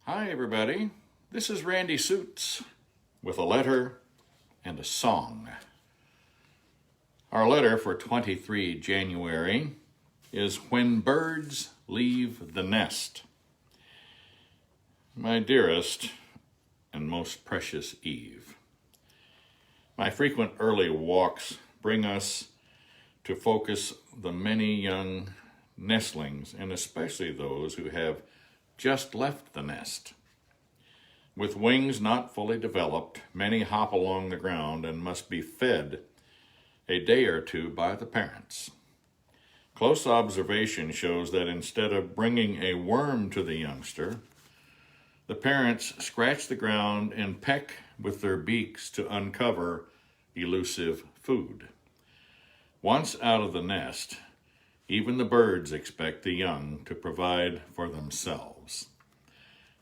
Hi, everybody. This is Randy Suits with a letter and a song. Our letter for 23 January is When Birds Leave the Nest. My dearest and most precious Eve, my frequent early walks bring us to focus the many young nestlings, and especially those who have just left the nest. With wings not fully developed, many hop along the ground and must be fed a day or two by the parents. Close observation shows that instead of bringing a worm to the youngster, the parents scratch the ground and peck with their beaks to uncover elusive food. Once out of the nest, even the birds expect the young to provide for themselves.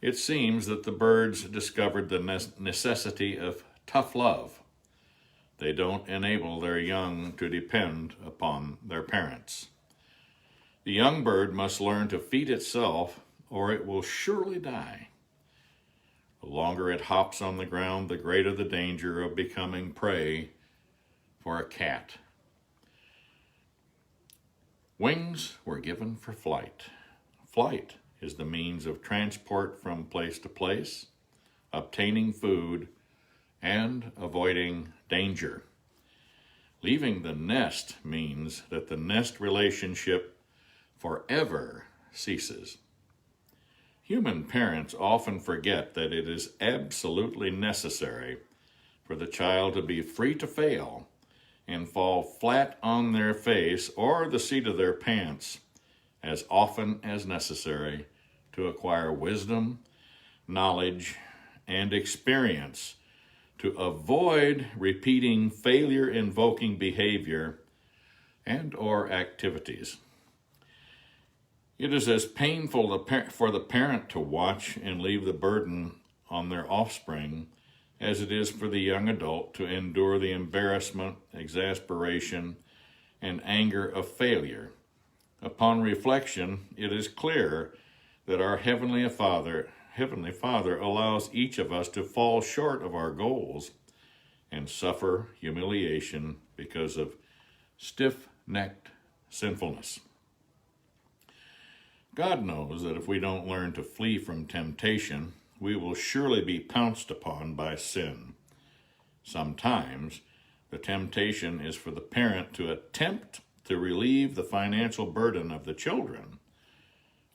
It seems that the birds discovered the necessity of tough love. They don't enable their young to depend upon their parents. The young bird must learn to feed itself, or it will surely die. The longer it hops on the ground, the greater the danger of becoming prey for a cat. Wings were given for flight. Flight is the means of transport from place to place, obtaining food, and avoiding danger. Leaving the nest means that the nest relationship forever ceases. Human parents often forget that it is absolutely necessary for the child to be free to fail and fall flat on their face or the seat of their pants as often as necessary to acquire wisdom, knowledge, and experience to avoid repeating failure-invoking behavior and or activities. It is as painful for the parent to watch and leave the burden on their offspring as it is for the young adult to endure the embarrassment, exasperation, and anger of failure. Upon reflection, it is clear that our Heavenly Father allows each of us to fall short of our goals and suffer humiliation because of stiff-necked sinfulness. God knows that if we don't learn to flee from temptation, we will surely be pounced upon by sin. Sometimes the temptation is for the parent to attempt to relieve the financial burden of the children,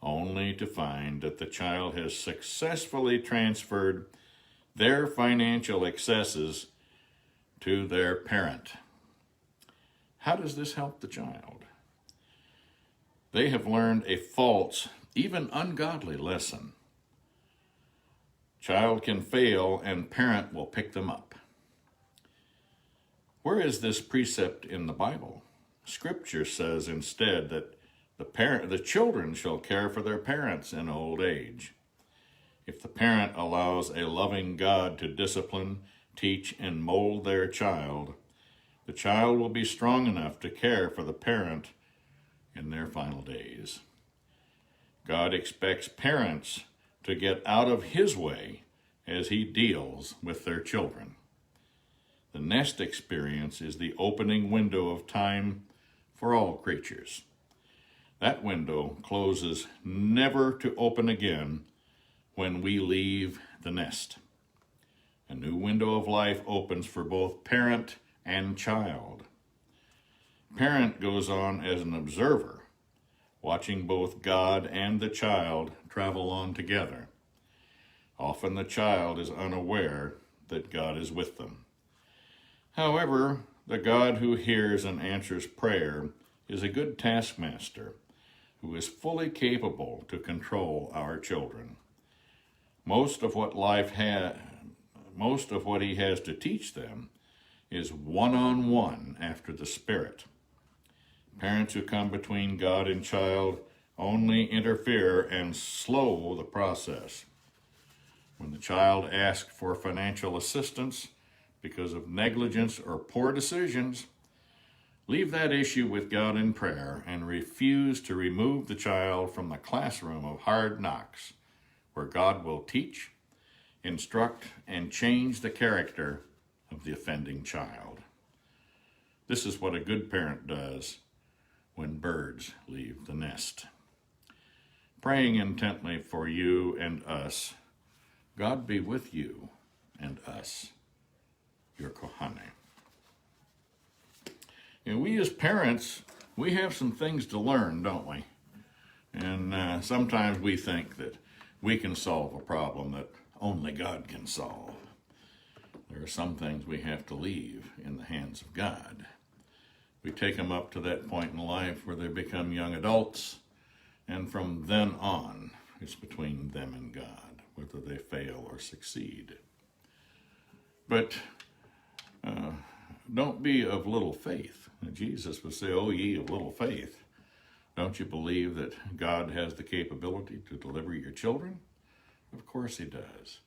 only to find that the child has successfully transferred their financial excesses to their parent. How does this help the child? They have learned a false, even ungodly lesson. Child can fail and parent will pick them up. Where is this precept in the Bible? Scripture says instead that the children shall care for their parents in old age. If the parent allows a loving God to discipline, teach, and mold their child, the child will be strong enough to care for the parent in their final days. God expects parents to get out of His way as He deals with their children. The nest experience is the opening window of time for all creatures. That window closes never to open again when we leave the nest. A new window of life opens for both parent and child. Parent goes on as an observer, watching both God and the child travel on together. Often the child is unaware that God is with them. However, the God who hears and answers prayer is a good taskmaster who is fully capable to control our children. Most of what He has to teach them is one-on-one after the Spirit. Parents who come between God and child only interfere and slow the process. When the child asks for financial assistance because of negligence or poor decisions, leave that issue with God in prayer and refuse to remove the child from the classroom of hard knocks where God will teach, instruct, and change the character of the offending child. This is what a good parent does when birds leave the nest. Praying intently for you and us, God be with you and us, your Kohane. And we as parents, we have some things to learn, don't we? And sometimes we think that we can solve a problem that only God can solve. There are some things we have to leave in the hands of God. We take them up to that point in life where they become young adults, and from then on, it's between them and God, whether they fail or succeed. But don't be of little faith. Jesus would say, "Oh, ye of little faith. Don't you believe that God has the capability to deliver your children?" Of course he does.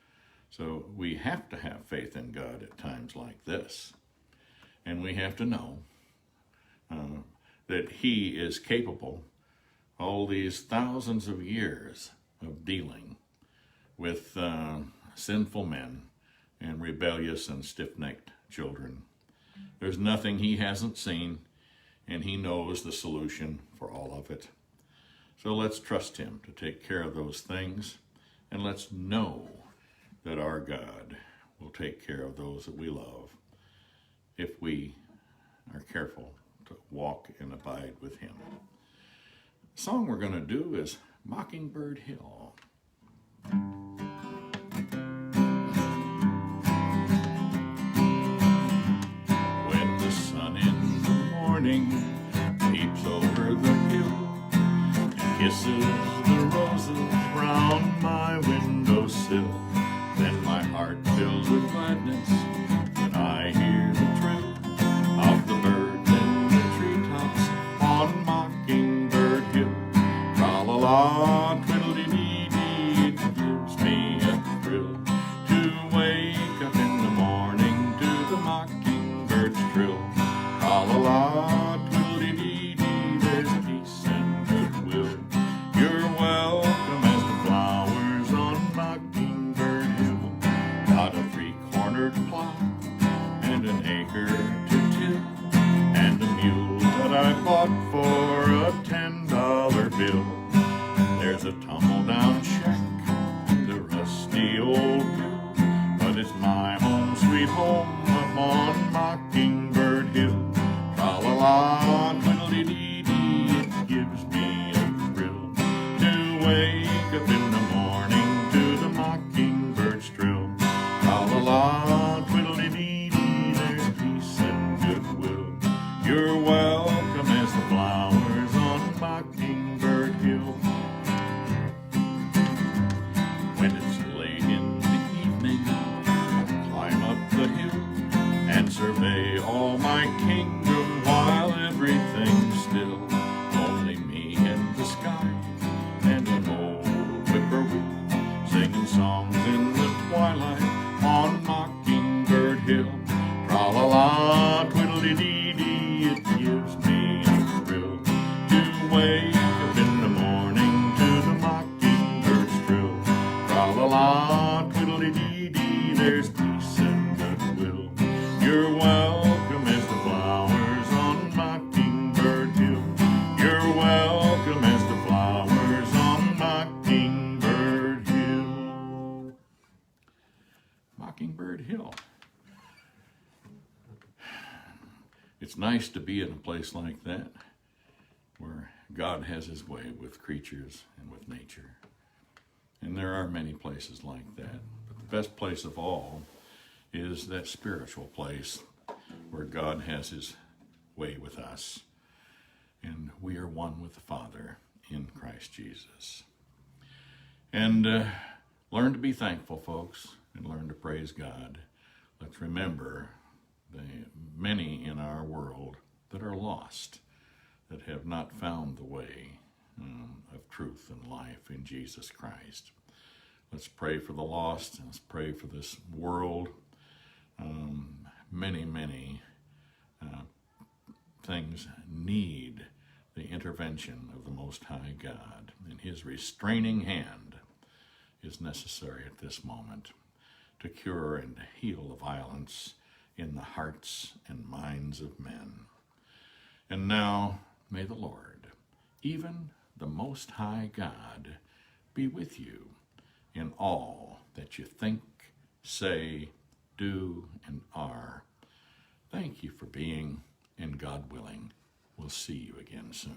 So we have to have faith in God at times like this. And we have to know that he is capable all these thousands of years of dealing with sinful men and rebellious and stiff-necked children. There's nothing he hasn't seen, and he knows the solution for all of it. So let's trust him to take care of those things, and let's know that our God will take care of those that we love if we are careful to walk and abide with him. The song we're going to do is Mockingbird Hill. When the sun in the morning peeps over the hill and kisses the roses round my windowsill, then my heart fills with gladness when I hear the trill of the birds in the treetops on Mockingbird Hill. Tra-la-la, twiddle-dee-dee-dee, it gives me a thrill to wake up in the morning to the mockingbird's trill. Tra-la-la, twiddle-dee-dee-dee, there's peace and goodwill. You're welcome as the flowers on Mockingbird Hill. Got a three-cornered plow and an acre to till, and a mule that I bought for a $10 bill. There's a tumble-down shack and a rusty old mill, but it's my home, sweet home, up on Mockingbird Hill. Tra-la-la, twiddle-dee-dee-dee, it gives me a thrill to wake up in the morning to the mockingbird's trill. Tra-la-la, twiddle-dee-dee-dee, there's peace and goodwill. You're welcome as the flowers on Mockingbird Hill. When it's late in the evening, I climb up the hill and survey all my kingdom while everything's still. Only me and the sky and an old whippoorwill singing songs in the twilight on Mockingbird Hill. Tra-la-la, twiddle-dee-dee-dee, it gives me a thrill to wake up in the morning to the mockingbird's trill. Tra-la-la, twiddle-dee-dee-dee, there's peace and goodwill. You're welcome as the flowers on Mockingbird Hill. You're welcome as the flowers on Mockingbird Hill. Mockingbird Hill. It's nice to be in a place like that where God has his way with creatures and with nature. And there are many places like that. But the best place of all is that spiritual place where God has his way with us. And we are one with the Father in Christ Jesus. And learn to be thankful, folks, and learn to praise God. Let's remember the many in our world that are lost, that have not found the way of truth and life in Jesus Christ. Let's pray for the lost. Let's pray for this world. Many things need the intervention of the Most High God and his restraining hand is necessary at this moment to cure and heal the violence in the hearts and minds of men. And now may the Lord, even the Most High God, be with you in all that you think, say, do, and are. Thank you for being, and God willing, we'll see you again soon.